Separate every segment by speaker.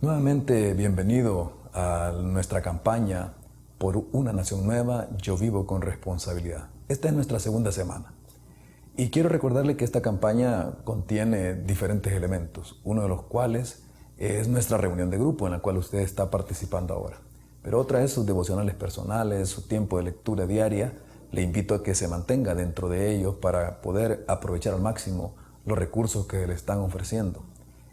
Speaker 1: Nuevamente, bienvenido a nuestra campaña por una nación nueva, yo vivo con responsabilidad. Esta es nuestra segunda semana. Y quiero recordarle que esta campaña contiene diferentes elementos, uno de los cuales es nuestra reunión de grupo en la cual usted está participando ahora. Pero otra es sus devocionales personales, su tiempo de lectura diaria. Le invito a que se mantenga dentro de ellos para poder aprovechar al máximo los recursos que le están ofreciendo.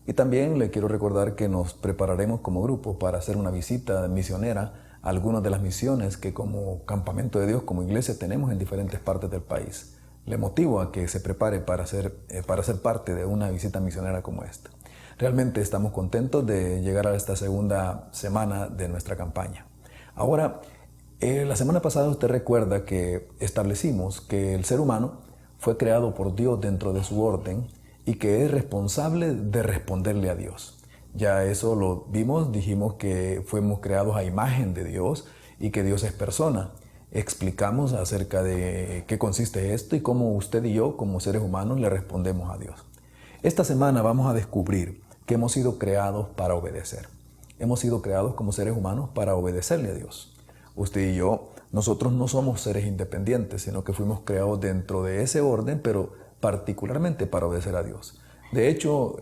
Speaker 1: Y también le quiero recordar que nos prepararemos como grupo para hacer una visita misionera a algunas de las misiones que como Campamento de Dios, como iglesia, tenemos en diferentes partes del país. Le motivo a que se prepare para ser parte de una visita misionera como esta. Realmente estamos contentos de llegar a esta segunda semana de nuestra campaña. Ahora, la semana pasada usted recuerda que establecimos que el ser humano fue creado por Dios dentro de su orden y que es responsable de responderle a Dios. Ya eso lo vimos, dijimos que fuimos creados a imagen de Dios y que Dios es persona. Explicamos acerca de qué consiste esto y cómo usted y yo, como seres humanos, le respondemos a Dios. Esta semana vamos a descubrir que hemos sido creados para obedecer. Hemos sido creados como seres humanos para obedecerle a Dios. Usted y yo, nosotros no somos seres independientes, sino que fuimos creados dentro de ese orden, pero particularmente para obedecer a Dios. De hecho,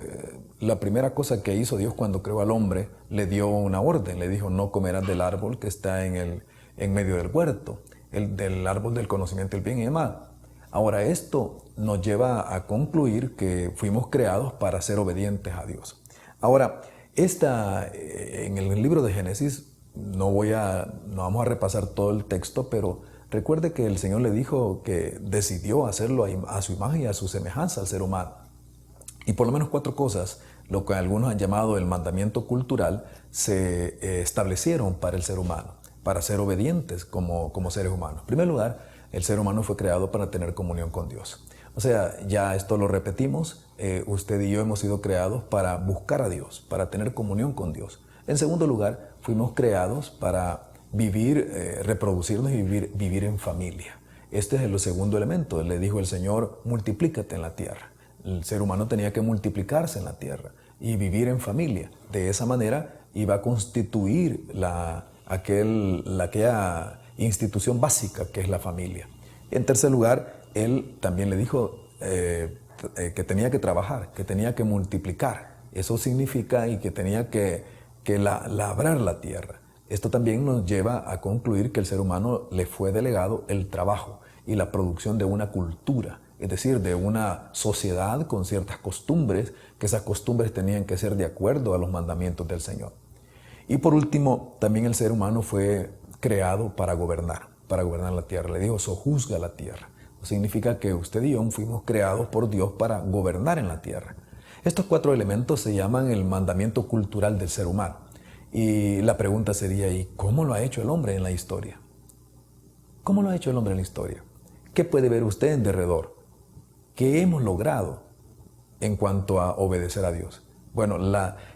Speaker 1: la primera cosa que hizo Dios cuando creó al hombre, le dio una orden, le dijo: no comerás del árbol que está en medio del huerto, del árbol del conocimiento del bien y del mal. Ahora, esto nos lleva a concluir que fuimos creados para ser obedientes a Dios. Ahora, en el libro de Génesis, no vamos a repasar todo el texto, pero recuerde que el Señor le dijo que decidió hacerlo a su imagen y a su semejanza al ser humano. Y por lo menos 4 cosas, lo que algunos han llamado el mandamiento cultural, se establecieron para el ser humano, para ser obedientes como seres humanos. En primer lugar, el ser humano fue creado para tener comunión con Dios. O sea, ya esto lo repetimos, usted y yo hemos sido creados para buscar a Dios, para tener comunión con Dios. En segundo lugar, fuimos creados para vivir, reproducirnos y vivir en familia. Este es el segundo elemento. Le dijo el Señor: multiplícate en la tierra. El ser humano tenía que multiplicarse en la tierra y vivir en familia. De esa manera iba a constituir aquella institución básica que es la familia. En tercer lugar, Él también le dijo que tenía que trabajar, que tenía que multiplicar. Eso significa y que tenía que labrar la tierra. Esto también nos lleva a concluir que el ser humano le fue delegado el trabajo y la producción de una cultura, es decir, de una sociedad con ciertas costumbres, que esas costumbres tenían que ser de acuerdo a los mandamientos del Señor. Y por último, también el ser humano fue creado para gobernar la tierra. Le dijo: sojuzga la tierra. Significa que usted y yo fuimos creados por Dios para gobernar en la tierra. Estos 4 elementos se llaman el mandamiento cultural del ser humano. Y la pregunta sería: ¿y cómo lo ha hecho el hombre en la historia? ¿Cómo lo ha hecho el hombre en la historia? ¿Qué puede ver usted en derredor? ¿Qué hemos logrado en cuanto a obedecer a Dios? Bueno,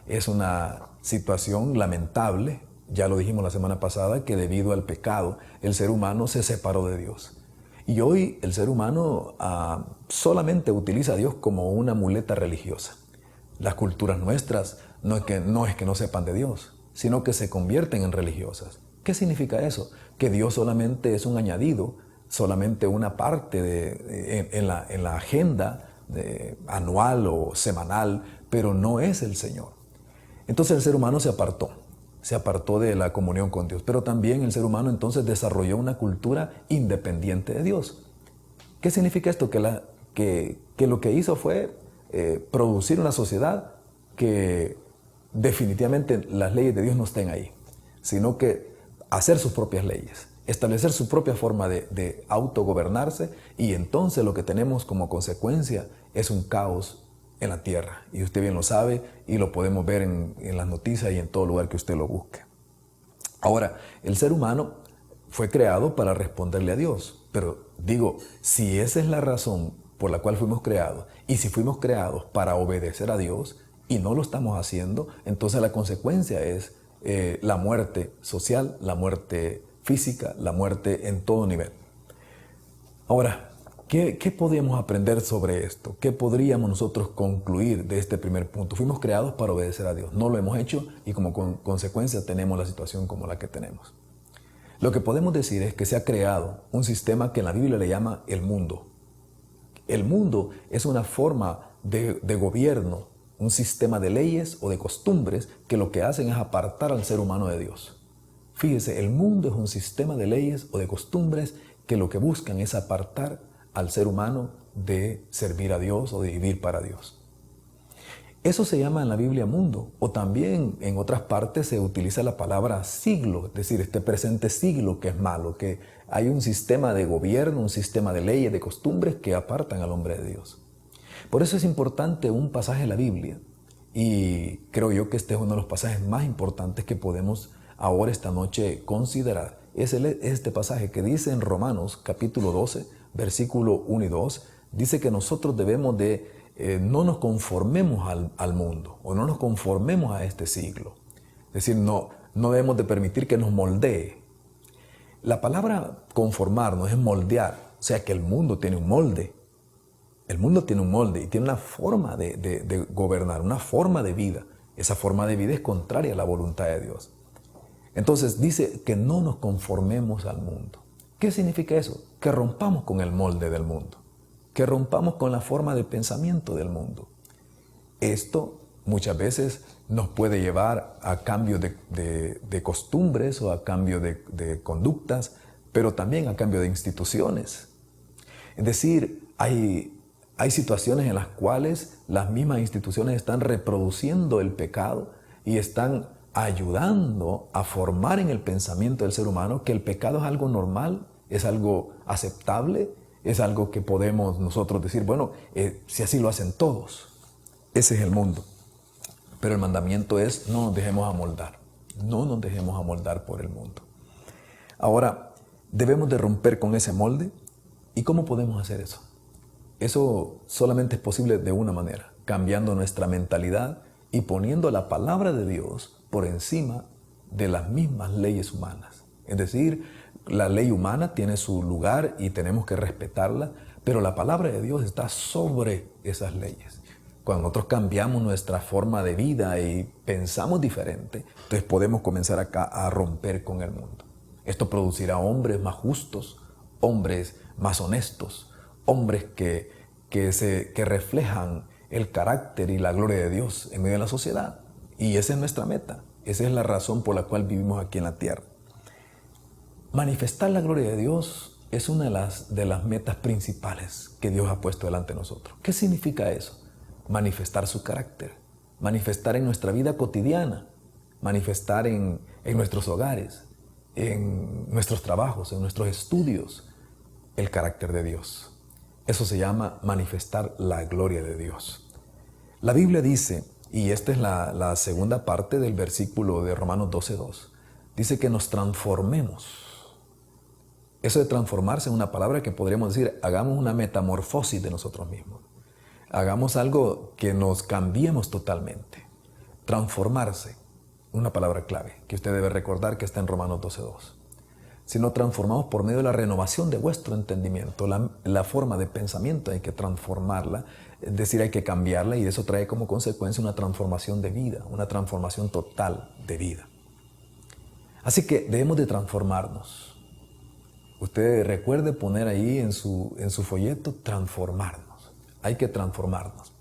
Speaker 1: es una situación lamentable. Ya lo dijimos la semana pasada, que debido al pecado, el ser humano se separó de Dios. Y hoy el ser humano solamente utiliza a Dios como una muleta religiosa. Las culturas nuestras no es que no sepan de Dios, sino que se convierten en religiosas. ¿Qué significa eso? Que Dios solamente es un añadido, solamente una parte en la agenda anual o semanal, pero no es el Señor. Entonces el ser humano se apartó de la comunión con Dios, pero también el ser humano entonces desarrolló una cultura independiente de Dios. ¿Qué significa esto? Que lo que hizo fue producir una sociedad que definitivamente las leyes de Dios no estén ahí, sino que hacer sus propias leyes, establecer su propia forma de autogobernarse, y entonces lo que tenemos como consecuencia es un caos en la tierra. Y usted bien lo sabe y lo podemos ver en las noticias y en todo lugar que usted lo busque. Ahora, el ser humano fue creado para responderle a Dios, pero digo, si esa es la razón por la cual fuimos creados, y si fuimos creados para obedecer a Dios y no lo estamos haciendo, entonces la consecuencia es la muerte social, la muerte física, la muerte en todo nivel. Ahora, ¿Qué podríamos aprender sobre esto? ¿Qué podríamos nosotros concluir de este primer punto? Fuimos creados para obedecer a Dios. No lo hemos hecho y como consecuencia tenemos la situación como la que tenemos. Lo que podemos decir es que se ha creado un sistema que en la Biblia le llama el mundo. El mundo es una forma de gobierno, un sistema de leyes o de costumbres que lo que hacen es apartar al ser humano de Dios. Fíjese, el mundo es un sistema de leyes o de costumbres que lo que buscan es apartar al ser humano de servir a Dios o de vivir para Dios. Eso se llama en la Biblia mundo, o también en otras partes se utiliza la palabra siglo, es decir, este presente siglo que es malo, que hay un sistema de gobierno, un sistema de leyes, de costumbres que apartan al hombre de Dios. Por eso es importante un pasaje de la Biblia, y creo yo que este es uno de los pasajes más importantes que podemos ahora esta noche considerar. Es este pasaje que dice en Romanos capítulo 12, versículo 1 y 2, dice que nosotros debemos de no nos conformemos al mundo o no nos conformemos a este siglo. Es decir, no debemos de permitir que nos moldee. La palabra conformarnos es moldear, o sea que el mundo tiene un molde. El mundo tiene un molde y tiene una forma de gobernar, una forma de vida. Esa forma de vida es contraria a la voluntad de Dios. Entonces dice que no nos conformemos al mundo. ¿Qué significa eso? Que rompamos con el molde del mundo, que rompamos con la forma de pensamiento del mundo. Esto muchas veces nos puede llevar a cambio de costumbres o a cambio de conductas, pero también a cambio de instituciones. Es decir, hay situaciones en las cuales las mismas instituciones están reproduciendo el pecado y están ayudando a formar en el pensamiento del ser humano que el pecado es algo normal, es algo aceptable, es algo que podemos nosotros decir, bueno, si así lo hacen todos. Ese es el mundo. Pero el mandamiento es, no nos dejemos amoldar, no nos dejemos amoldar por el mundo. Ahora, debemos de romper con ese molde. ¿Y cómo podemos hacer eso? Eso solamente es posible de una manera, cambiando nuestra mentalidad y poniendo la palabra de Dios por encima de las mismas leyes humanas. Es decir, la ley humana tiene su lugar y tenemos que respetarla, pero la palabra de Dios está sobre esas leyes. Cuando nosotros cambiamos nuestra forma de vida y pensamos diferente, entonces podemos comenzar a romper con el mundo. Esto producirá hombres más justos, hombres más honestos, hombres que reflejan el carácter y la gloria de Dios en medio de la sociedad. Y esa es nuestra meta. Esa es la razón por la cual vivimos aquí en la tierra. Manifestar la gloria de Dios es una de las metas principales que Dios ha puesto delante de nosotros. ¿Qué significa eso? Manifestar su carácter, manifestar en nuestra vida cotidiana, manifestar en nuestros hogares, en nuestros trabajos, en nuestros estudios, el carácter de Dios. Eso se llama manifestar la gloria de Dios. La Biblia dice, y esta es la segunda parte del versículo de Romanos 12:2, dice que nos transformemos. Eso de transformarse es una palabra que podríamos decir, hagamos una metamorfosis de nosotros mismos. Hagamos algo que nos cambiemos totalmente. Transformarse, una palabra clave que usted debe recordar que está en Romanos 12:2. Si nos transformamos por medio de la renovación de vuestro entendimiento, la forma de pensamiento hay que transformarla, es decir, hay que cambiarla y eso trae como consecuencia una transformación de vida, una transformación total de vida. Así que debemos de transformarnos. Usted recuerde poner ahí en su folleto, transformarnos. Hay que transformarnos.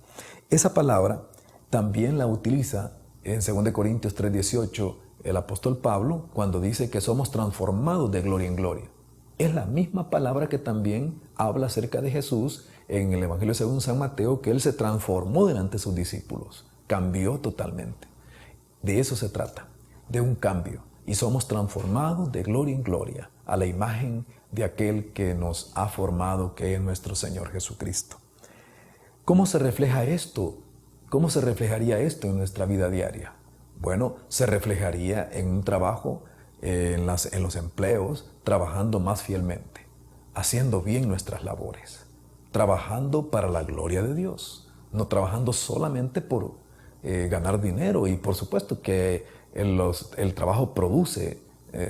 Speaker 1: Esa palabra también la utiliza en 2 Corintios 3:18 el apóstol Pablo cuando dice que somos transformados de gloria en gloria. Es la misma palabra que también habla acerca de Jesús en el Evangelio según San Mateo, que Él se transformó delante de sus discípulos, cambió totalmente. De eso se trata, de un cambio. Y somos transformados de gloria en gloria a la imagen de aquel que nos ha formado, que es nuestro Señor Jesucristo. ¿Cómo se refleja esto? ¿Cómo se reflejaría esto en nuestra vida diaria? Bueno, se reflejaría en un trabajo, en los empleos, trabajando más fielmente, haciendo bien nuestras labores, trabajando para la gloria de Dios, no trabajando solamente por ganar dinero. Y por supuesto que el trabajo produce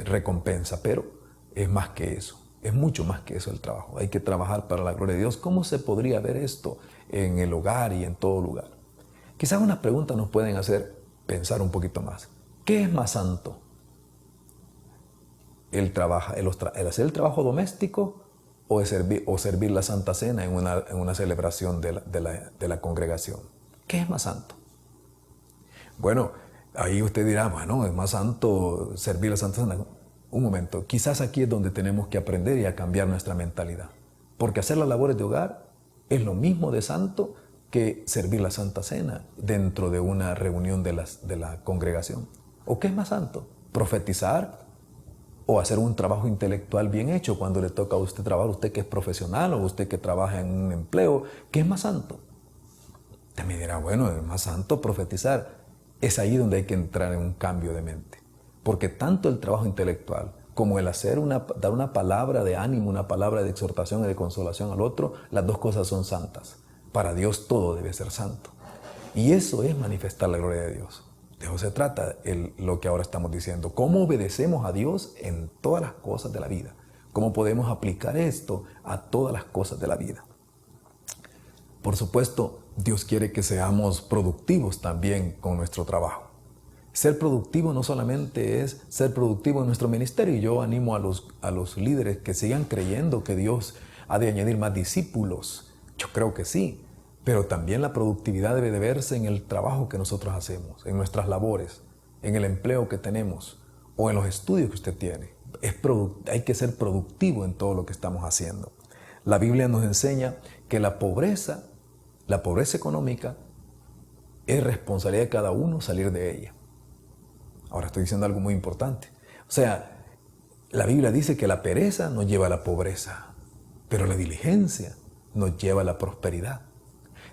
Speaker 1: recompensa, pero es más que eso. Es mucho más que eso el trabajo. Hay que trabajar para la gloria de Dios. ¿Cómo se podría ver esto en el hogar y en todo lugar? Quizás unas preguntas nos pueden hacer pensar un poquito más. ¿Qué es más santo? ¿El hacer el trabajo doméstico o servir la Santa Cena en una celebración de la congregación? ¿Qué es más santo? Bueno, ahí usted dirá, bueno, es más santo servir la Santa Cena. Un momento, quizás aquí es donde tenemos que aprender y a cambiar nuestra mentalidad. Porque hacer las labores de hogar es lo mismo de santo que servir la Santa Cena dentro de una reunión de la congregación. ¿O qué es más santo? ¿Profetizar o hacer un trabajo intelectual bien hecho cuando le toca a usted trabajar, usted que es profesional o usted que trabaja en un empleo? ¿Qué es más santo? Usted me dirá, bueno, es más santo profetizar. Es ahí donde hay que entrar en un cambio de mente. Porque tanto el trabajo intelectual como el dar una palabra de ánimo, una palabra de exhortación y de consolación al otro, las dos cosas son santas. Para Dios todo debe ser santo. Y eso es manifestar la gloria de Dios. De eso se trata lo que ahora estamos diciendo. ¿Cómo obedecemos a Dios en todas las cosas de la vida? ¿Cómo podemos aplicar esto a todas las cosas de la vida? Por supuesto, Dios quiere que seamos productivos también con nuestro trabajo. Ser productivo no solamente es ser productivo en nuestro ministerio. Y yo animo a los líderes que sigan creyendo que Dios ha de añadir más discípulos. Yo creo que sí. Pero también la productividad debe de verse en el trabajo que nosotros hacemos, en nuestras labores, en el empleo que tenemos o en los estudios que usted tiene. Hay que ser productivo en todo lo que estamos haciendo. La Biblia nos enseña que la pobreza económica, es responsabilidad de cada uno salir de ella. Ahora estoy diciendo algo muy importante. O sea, la Biblia dice que la pereza nos lleva a la pobreza, pero la diligencia nos lleva a la prosperidad.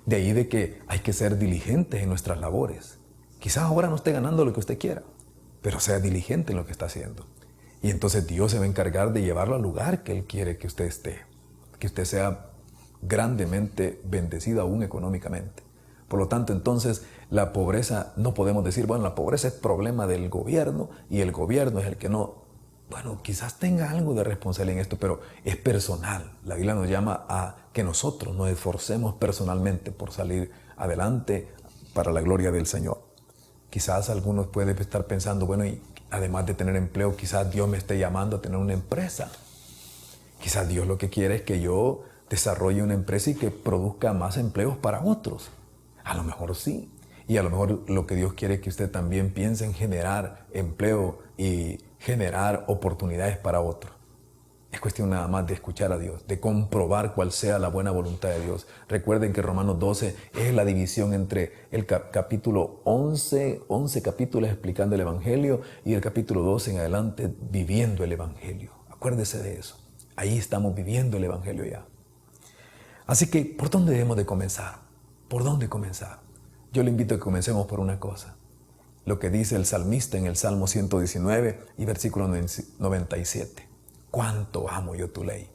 Speaker 1: De ahí de que hay que ser diligentes en nuestras labores. Quizás ahora no esté ganando lo que usted quiera, pero sea diligente en lo que está haciendo. Y entonces Dios se va a encargar de llevarlo al lugar que Él quiere que usted esté. Que usted sea grandemente bendecido aún económicamente. Por lo tanto, entonces, la pobreza, no podemos decir, bueno, la pobreza es problema del gobierno y el gobierno es el que no. Bueno, quizás tenga algo de responsabilidad en esto, pero es personal. La Biblia nos llama a que nosotros nos esforcemos personalmente por salir adelante para la gloria del Señor. Quizás algunos pueden estar pensando, bueno, y además de tener empleo, quizás Dios me esté llamando a tener una empresa. Quizás Dios lo que quiere es que yo desarrolle una empresa y que produzca más empleos para otros. A lo mejor sí. Y a lo mejor lo que Dios quiere es que usted también piense en generar empleo y generar oportunidades para otros. Es cuestión nada más de escuchar a Dios, de comprobar cuál sea la buena voluntad de Dios. Recuerden que Romanos 12 es la división entre el capítulo 11 capítulos explicando el Evangelio y el capítulo 12 en adelante viviendo el Evangelio. Acuérdese de eso. Ahí estamos viviendo el Evangelio ya. Así que, ¿por dónde debemos de comenzar? ¿Por dónde comenzar? Yo le invito a que comencemos por una cosa. Lo que dice el salmista en el Salmo 119 y versículo 97. ¡Cuánto amo yo tu ley!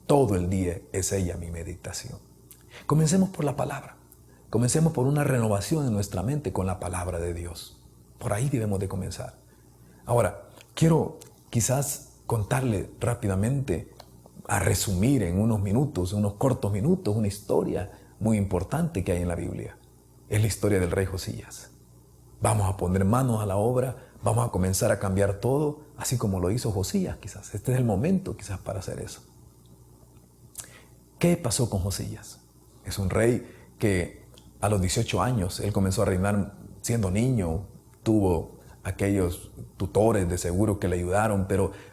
Speaker 1: Todo el día es ella mi meditación. Comencemos por la palabra. Comencemos por una renovación en nuestra mente con la palabra de Dios. Por ahí debemos de comenzar. Ahora, quiero quizás contarle rápidamente, a resumir en unos minutos, unos cortos minutos, una historia muy importante que hay en la Biblia. Es la historia del rey Josías. Vamos a poner manos a la obra, vamos a comenzar a cambiar todo, así como lo hizo Josías quizás. Este es el momento quizás para hacer eso. ¿Qué pasó con Josías? Es un rey que a los 18 años, él comenzó a reinar siendo niño, tuvo aquellos tutores de seguro que le ayudaron,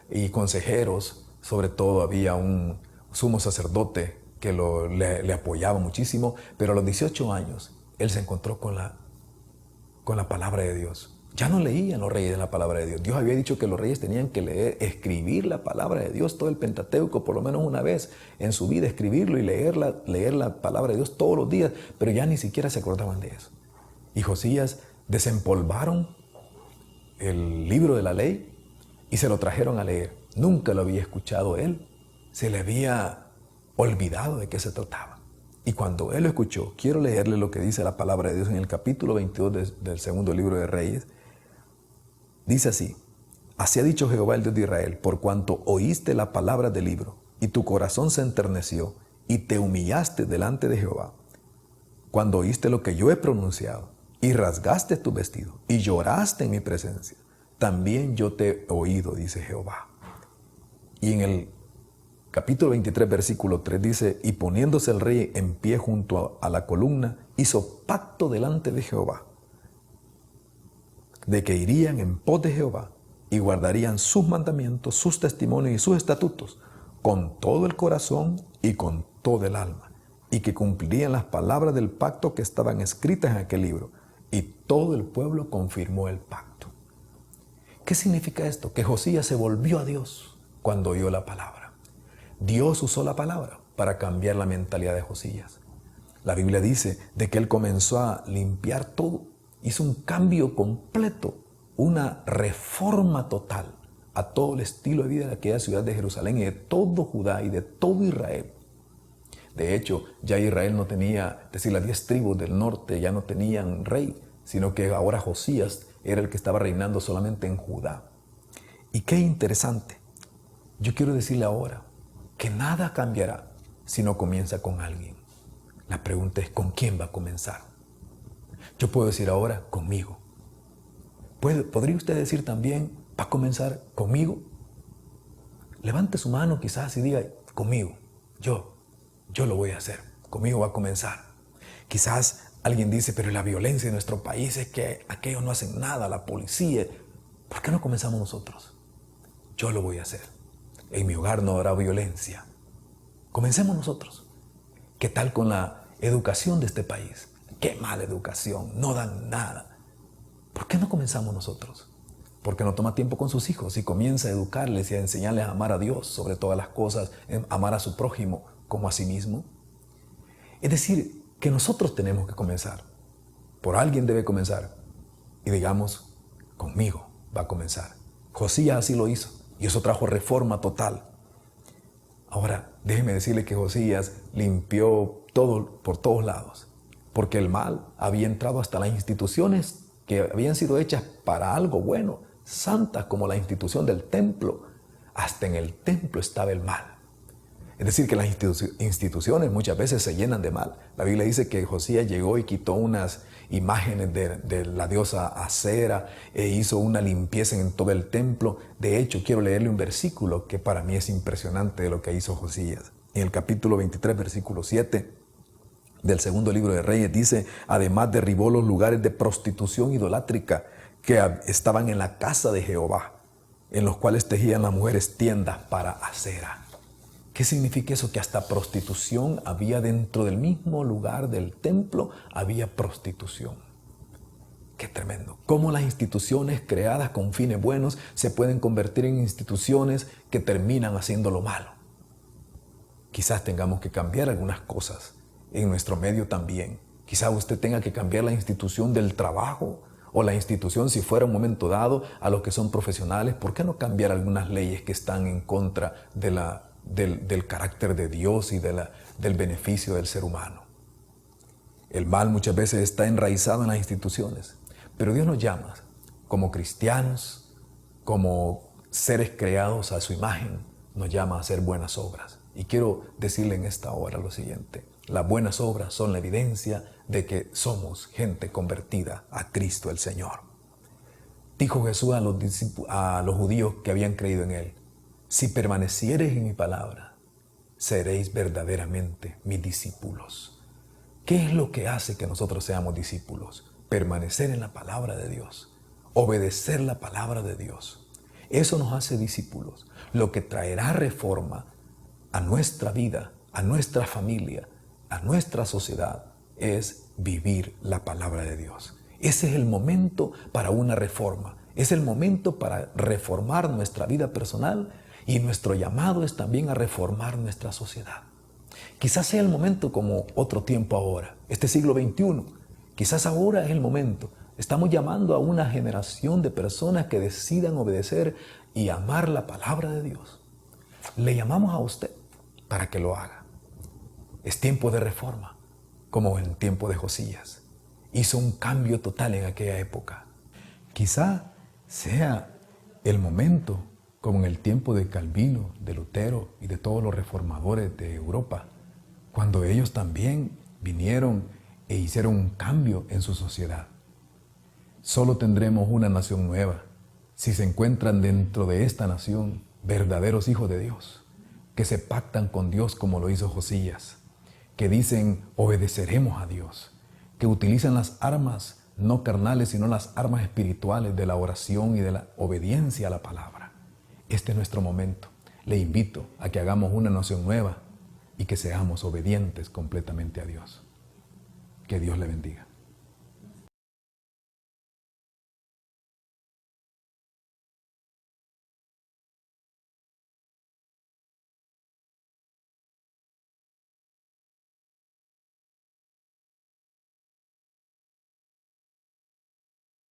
Speaker 1: y consejeros, sobre todo había un sumo sacerdote que le apoyaba muchísimo, pero a los 18 años él se encontró con la palabra de Dios. Ya no leían los reyes la palabra de Dios. Dios había dicho que los reyes tenían que leer, escribir la palabra de Dios, todo el Pentateuco, por lo menos una vez en su vida, escribirlo y leer la palabra de Dios todos los días, pero ya ni siquiera se acordaban de eso. Y Josías desempolvaron el libro de la ley y se lo trajeron a leer. Nunca lo había escuchado él, se le había olvidado de qué se trataba. Y cuando él lo escuchó, quiero leerle lo que dice la palabra de Dios en el capítulo 22 del segundo libro de Reyes. Dice así: así ha dicho Jehová el Dios de Israel, por cuanto oíste la palabra del libro y tu corazón se enterneció y te humillaste delante de Jehová, cuando oíste lo que yo he pronunciado y rasgaste tu vestido y lloraste en mi presencia, también yo te he oído, dice Jehová. Y en el capítulo 23, versículo 3 dice, y poniéndose el rey en pie junto a la columna, hizo pacto delante de Jehová, de que irían en pos de Jehová y guardarían sus mandamientos, sus testimonios y sus estatutos con todo el corazón y con todo el alma, y que cumplirían las palabras del pacto que estaban escritas en aquel libro. Y todo el pueblo confirmó el pacto. ¿Qué significa esto? Que Josías se volvió a Dios cuando oyó la palabra. Dios usó la palabra para cambiar la mentalidad de Josías. La Biblia dice de que él comenzó a limpiar todo. Hizo un cambio completo, una reforma total a todo el estilo de vida de aquella ciudad de Jerusalén y de todo Judá y de todo Israel. De hecho, ya Israel no tenía, es decir, las 10 tribus del norte ya no tenían rey, sino que ahora Josías era el que estaba reinando solamente en Judá. Y qué interesante. Yo quiero decirle ahora que nada cambiará si no comienza con alguien. La pregunta es, ¿con quién va a comenzar? Yo puedo decir ahora, conmigo. ¿Podría usted decir también, va a comenzar conmigo? Levante su mano quizás y diga, conmigo, yo lo voy a hacer, conmigo va a comenzar. Quizás alguien dice, pero la violencia en nuestro país es que aquellos no hacen nada, la policía. ¿Por qué no comenzamos nosotros? Yo lo voy a hacer. En mi hogar no habrá violencia. Comencemos nosotros. ¿Qué tal con la educación de este país? Qué mala educación, no dan nada. ¿Por qué no comenzamos nosotros? Porque no toma tiempo con sus hijos y comienza a educarles y a enseñarles a amar a Dios sobre todas las cosas, amar a su prójimo como a sí mismo. Es decir, que nosotros tenemos que comenzar. Por alguien debe comenzar. Y digamos, conmigo va a comenzar. Josías así lo hizo y eso trajo reforma total. Ahora, déjeme decirle que Josías limpió todo por todos lados, porque el mal había entrado hasta las instituciones que habían sido hechas para algo bueno, santas como la institución del templo. Hasta en el templo estaba el mal. Es decir, que las instituciones muchas veces se llenan de mal. La Biblia dice que Josías llegó y quitó unas imágenes de la diosa Acera e hizo una limpieza en todo el templo. De hecho, quiero leerle un versículo que para mí es impresionante de lo que hizo Josías. En el capítulo 23, versículo 7 del segundo libro de Reyes dice, además derribó los lugares de prostitución idolátrica que estaban en la casa de Jehová, en los cuales tejían las mujeres tiendas para Acera. ¿Qué significa eso? Que hasta prostitución había dentro del mismo lugar del templo, había prostitución. ¡Qué tremendo! Cómo las instituciones creadas con fines buenos se pueden convertir en instituciones que terminan haciendo lo malo. Quizás tengamos que cambiar algunas cosas en nuestro medio también. Quizás usted tenga que cambiar la institución del trabajo o la institución, si fuera un momento dado, a los que son profesionales. ¿Por qué no cambiar algunas leyes que están en contra del carácter de Dios y del beneficio del ser humano? El mal muchas veces está enraizado en las instituciones, pero Dios nos llama como cristianos, como seres creados a su imagen, nos llama a hacer buenas obras. Y quiero decirle en esta hora lo siguiente: las buenas obras son la evidencia de que somos gente convertida a Cristo el Señor. Dijo Jesús a los judíos que habían creído en Él: si permaneciereis en mi palabra, seréis verdaderamente mis discípulos. ¿Qué es lo que hace que nosotros seamos discípulos? Permanecer en la palabra de Dios, obedecer la palabra de Dios. Eso nos hace discípulos. Lo que traerá reforma a nuestra vida, a nuestra familia, a nuestra sociedad, es vivir la palabra de Dios. Ese es el momento para una reforma. Es el momento para reformar nuestra vida personal y nuestro llamado es también a reformar nuestra sociedad. Quizás sea el momento como otro tiempo ahora, este siglo XXI. Quizás ahora es el momento. Estamos llamando a una generación de personas que decidan obedecer y amar la palabra de Dios. Le llamamos a usted para que lo haga. Es tiempo de reforma, como en el tiempo de Josías. Hizo un cambio total en aquella época. Quizá sea el momento como en el tiempo de Calvino, de Lutero y de todos los reformadores de Europa, cuando ellos también vinieron e hicieron un cambio en su sociedad. Solo tendremos una nación nueva si se encuentran dentro de esta nación verdaderos hijos de Dios, que se pactan con Dios como lo hizo Josías, que dicen obedeceremos a Dios, que utilizan las armas no carnales, sino las armas espirituales de la oración y de la obediencia a la palabra. Este es nuestro momento. Le invito a que hagamos una nación nueva y que seamos obedientes completamente a Dios. Que Dios le bendiga.